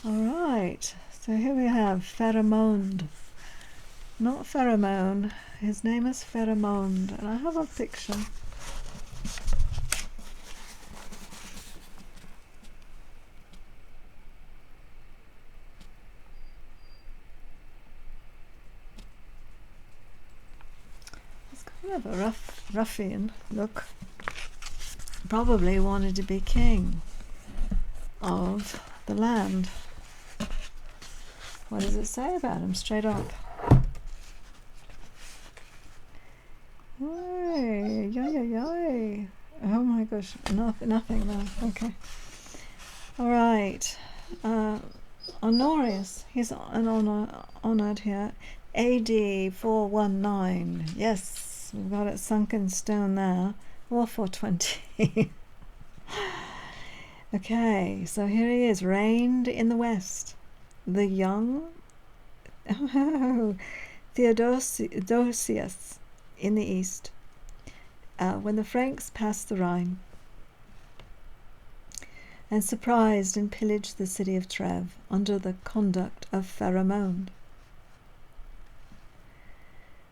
Alright, so here we have Pharamond. Not pheromone, his name is Pharamond, and I have a picture. He's kind of a ruffian look. Probably wanted to be king of the land. What does it say about him straight up? Yay, yay. Oh my gosh, nothing there. Okay. Alright. Honorius, he's honoured here. AD 419. Yes, we've got it sunk in stone there. Or 420. Okay, so here he is, reigned in the west. The young Theodosius in the east, when the Franks passed the Rhine and surprised and pillaged the city of Treves under the conduct of Pharamond.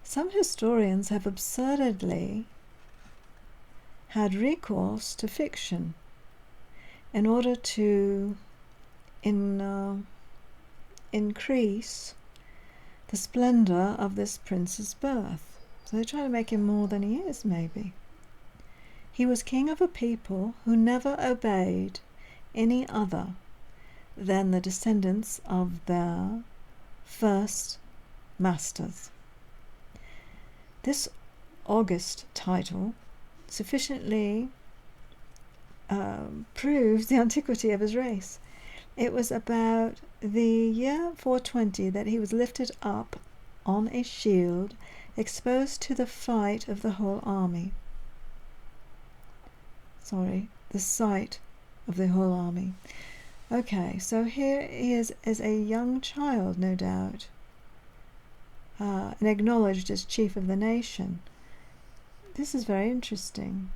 Some historians have absurdly had recourse to fiction in order to increase the splendour of this prince's birth. So they try to make him more than he is, maybe. He was king of a people who never obeyed any other than the descendants of their first masters. This august title sufficiently proves the antiquity of his race. It was about the year 420 that he was lifted up on a shield, exposed to the fight of the whole army. The sight of the whole army. Okay, so here he is as a young child, no doubt, and acknowledged as chief of the nation. This is very interesting.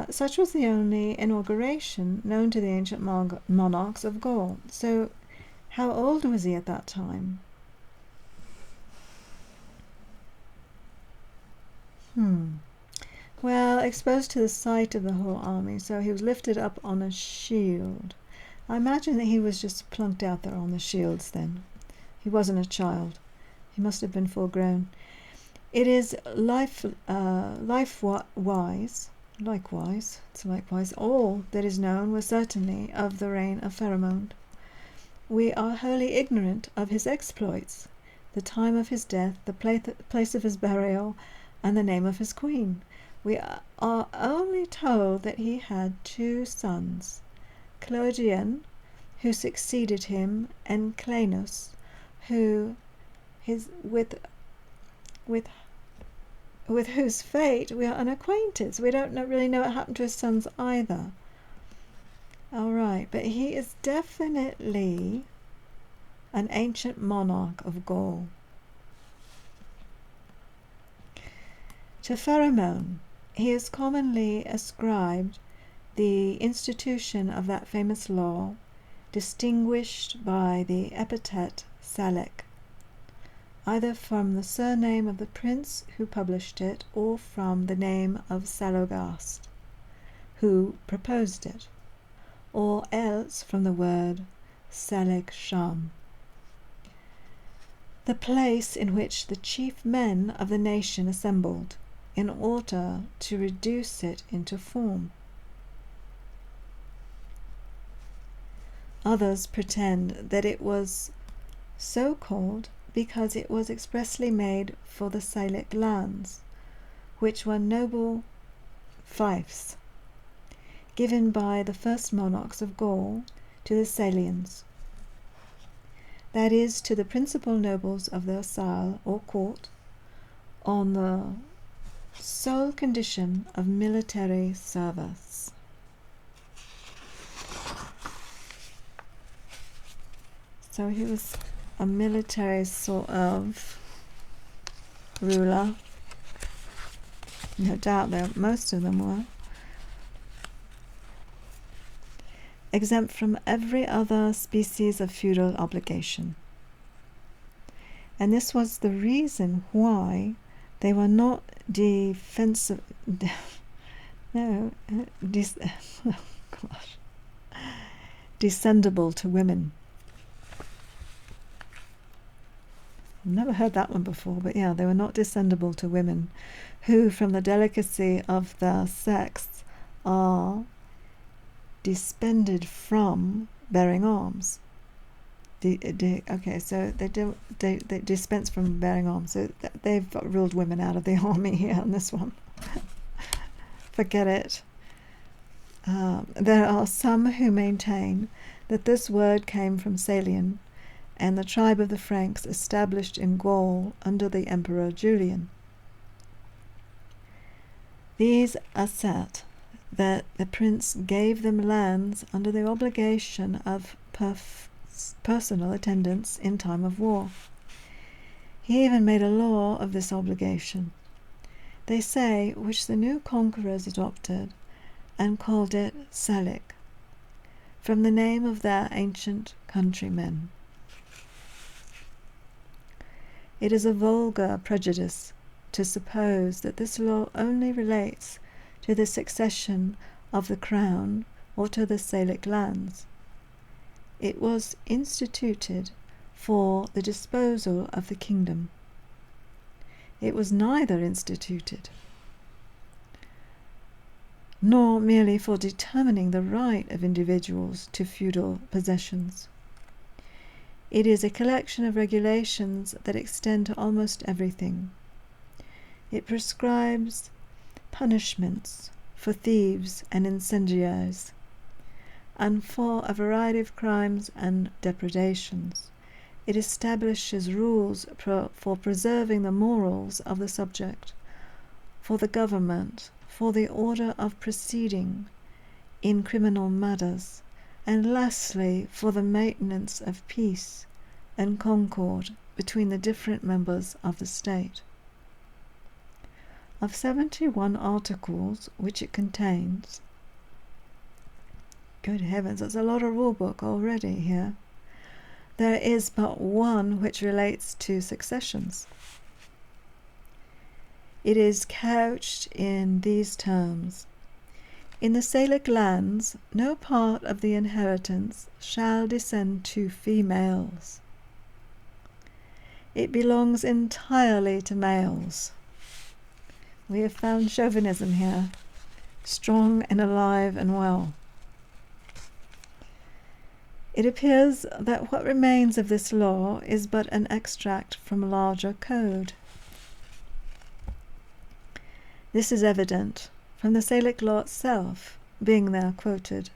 Such was the only inauguration known to the ancient monarchs of Gaul. So, how old was he at that time? Well, exposed to the sight of the whole army, so he was lifted up on a shield. I imagine that he was just plunked out there on the shields then. He wasn't a child. He must have been full grown. It is likewise, all that is known was certainly of the reign of Pharamond. We are wholly ignorant of his exploits, the time of his death, the place of his burial, and the name of his queen. We are only told that he had 2 sons, Clodion, who succeeded him, and Clanus, who with whose fate we are unacquainted. So we don't really know what happened to his sons either. Alright, but he is definitely an ancient monarch of Gaul. To Pharamond, he is commonly ascribed the institution of that famous law, distinguished by the epithet Salek, either from the surname of the prince who published it, or from the name of Salogast, who proposed it, or else from the word Saleg Sham, the place in which the chief men of the nation assembled, in order to reduce it into form. Others pretend that it was so called because it was expressly made for the Salic lands, which were noble fiefs given by the first monarchs of Gaul to the Salians, that is, to the principal nobles of their salle or court, on the sole condition of military service. So he was a military sort of ruler. No doubt that most of them were. exempt from every other species of feudal obligation. And this was the reason why they were not defensive. No, oh gosh, descendable to women. I've never heard that one before, but yeah, they were not descendable to women, who, from the delicacy of their sex, are dispended from bearing arms. Okay, so they dispense from bearing arms. So they've ruled women out of the army here on this one. Forget it. There are some who maintain that this word came from Salian, and the tribe of the Franks established in Gaul under the Emperor Julian. These assert that the prince gave them lands under the obligation of personal attendance in time of war. He even made a law of this obligation, they say, which the new conquerors adopted and called it Salic, from the name of their ancient countrymen. It is a vulgar prejudice to suppose that this law only relates to the succession of the crown or to the Salic lands. It was instituted for the disposal of the kingdom. It was neither instituted nor merely for determining the right of individuals to feudal possessions. It is a collection of regulations that extend to almost everything. It prescribes punishments for thieves and incendiaries, and for a variety of crimes and depredations. It establishes rules for preserving the morals of the subject, for the government, for the order of proceeding in criminal matters, and lastly for the maintenance of peace and concord between the different members of the state. Of 71 articles which it contains, good heavens, that's a lot of rule book already here. There is but one which relates to successions. It is couched in these terms: in the Salic lands, no part of the inheritance shall descend to females. It belongs entirely to males. We have found chauvinism here, strong and alive and well. It appears that what remains of this law is but an extract from a larger code. This is evident from the Salic law itself being there quoted,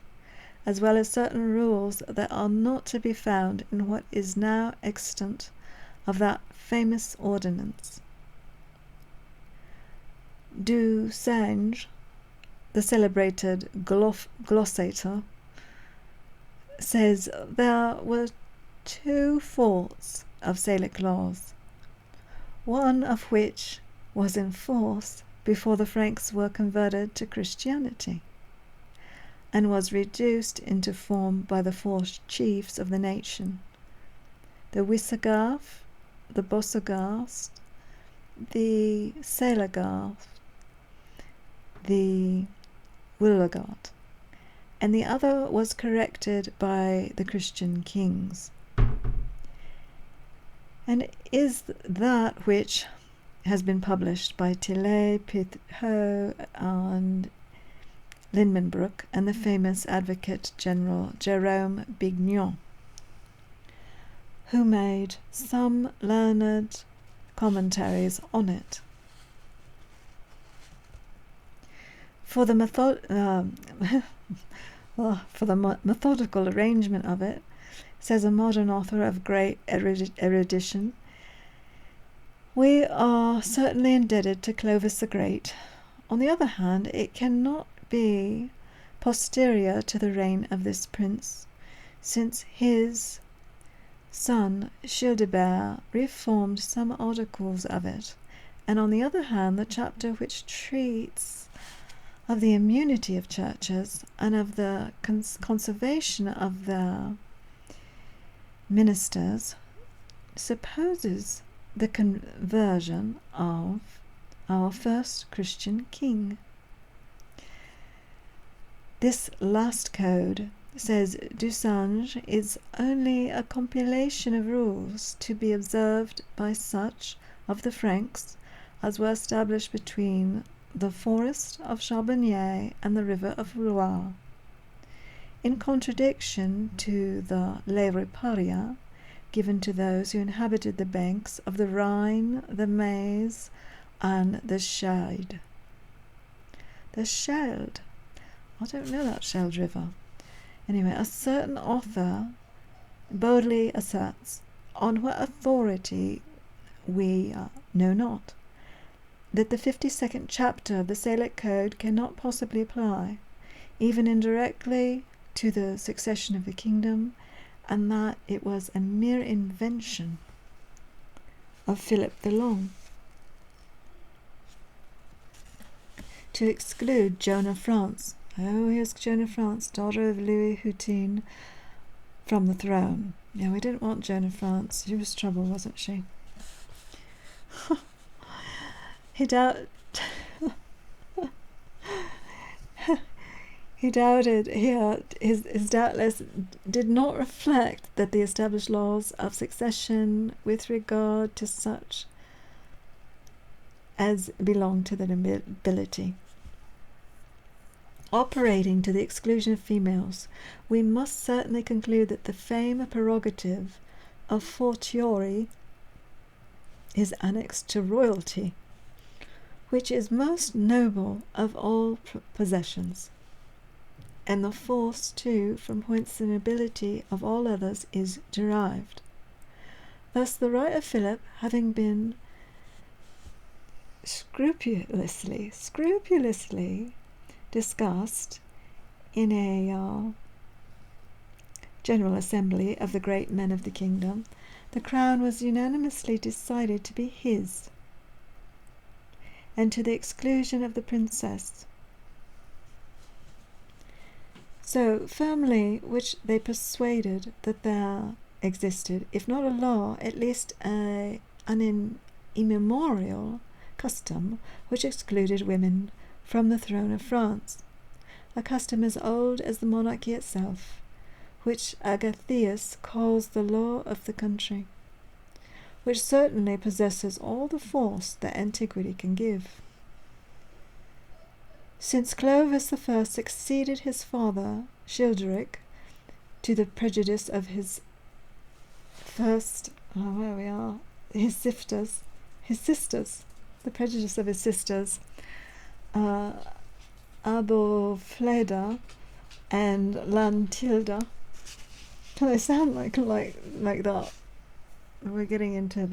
as well as certain rules that are not to be found in what is now extant of that famous ordinance. Du Senge, the celebrated glossator, says there were 2 faults of Salic laws, one of which was in force before the Franks were converted to Christianity, and was reduced into form by the 4 chiefs of the nation: the Wissagarth, the Bossagarth, the Selagarth, the Willagard, and the other was corrected by the Christian kings, and is that which has been published by Tillet, Pitho, and Lindenbrook, and the famous Advocate General Jerome Bignon, who made some learned commentaries on it. For the methodical arrangement of it, says a modern author of great erudition, we are certainly indebted to Clovis the Great. On the other hand, it cannot be posterior to the reign of this prince, since his son Childebert reformed some articles of it, and on the other hand, the chapter which treats of the immunity of churches and of the conservation of their ministers supposes the conversion of our first Christian king. This last code, says Dusange, is only a compilation of rules to be observed by such of the Franks as were established between the forest of Charbonnier and the river of Loire, in contradiction to the Les Riparia given to those who inhabited the banks of the Rhine, the Meuse, and the Schelde. The Schelde? I don't know that Schelde River. Anyway, a certain author boldly asserts, on what authority we know not, that the 52nd chapter of the Salic Code cannot possibly apply, even indirectly, to the succession of the kingdom, and that it was a mere invention of Philip the Long to exclude Joan of France. Oh, here's Joan of France, daughter of Louis Hutin, from the throne. Yeah, we didn't want Joan of France. She was trouble, wasn't she? He doubted. He doubted. His doubtless did not reflect that the established laws of succession with regard to such as belong to the nobility, operating to the exclusion of females, we must certainly conclude that the fame and prerogative of fortiori is annexed to royalty, which is most noble of all possessions, and the force, too, from whence the nobility of all others is derived. Thus the right of Philip, having been scrupulously discussed in a general assembly of the great men of the kingdom, the crown was unanimously decided to be his, and to the exclusion of the princess. So firmly which they persuaded that there existed, if not a law, at least an immemorial custom which excluded women from the throne of France, a custom as old as the monarchy itself, which Agathias calls the law of the country, which certainly possesses all the force that antiquity can give. Since Clovis I succeeded his father, Childeric, to the prejudice of his sisters, the prejudice of his sisters, Abofleda and Lantilda. They sound like that. We're getting into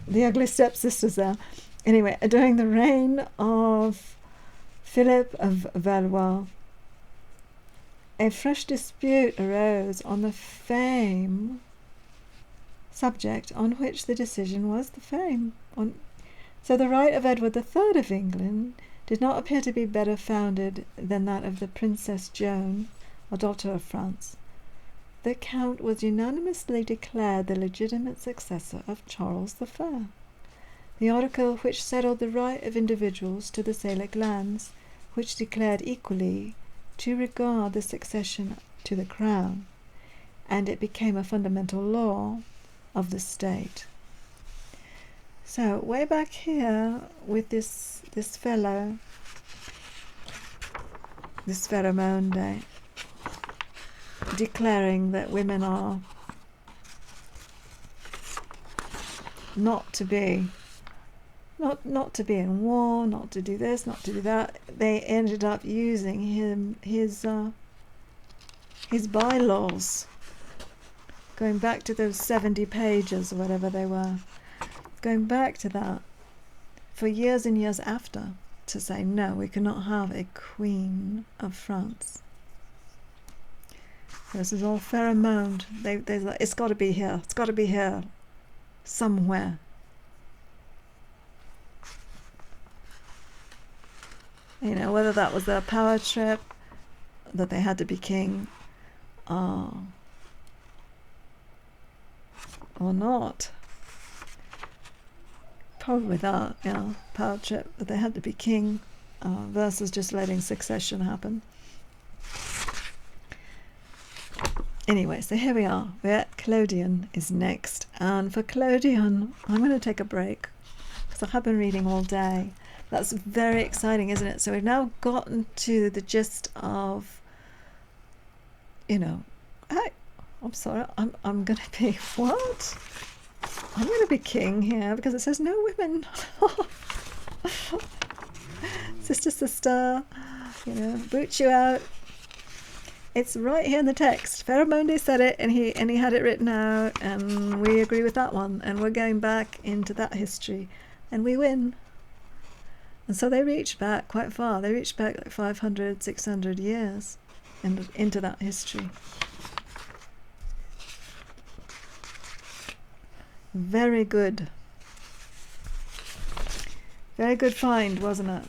the ugly stepsisters there. Anyway, during the reign of Philip of Valois, a fresh dispute arose on the fame subject on which the decision was the fame. So the right of Edward III of England did not appear to be better founded than that of the Princess Joan, a daughter of France. The Count was unanimously declared the legitimate successor of Charles the Fair. The article which settled the right of individuals to the Salic lands, which declared equally to regard the succession to the crown, and it became a fundamental law of the state. So way back here with this fellow, this Pharamond, declaring that women are not to be in war, not to do this, not to do that. They ended up using his bylaws, going back to those 70 pages or whatever they were, going back to that for years and years after, to say no, we cannot have a Queen of France. This is all Pharamond. They're like, it's got to be here. It's got to be here somewhere. You know, whether that was their power trip, that they had to be king, or not. Probably that, yeah, power trip, that they had to be king, versus just letting succession happen. Anyway, so here we are. We're at Clodion is next. And for Clodion, I'm going to take a break because I have been reading all day. That's very exciting, isn't it? So we've now gotten to the gist of, you know, hey, I'm sorry, I'm going to be what? I'm going to be king here because it says no women. Sister, you know, boot you out. It's right here in the text. Pharamond said it, and he had it written out, and we agree with that one. And we're going back into that history, and we win. And so they reached back quite far. They reached back like 500, 600 years into that history. Very good. Very good find, wasn't it?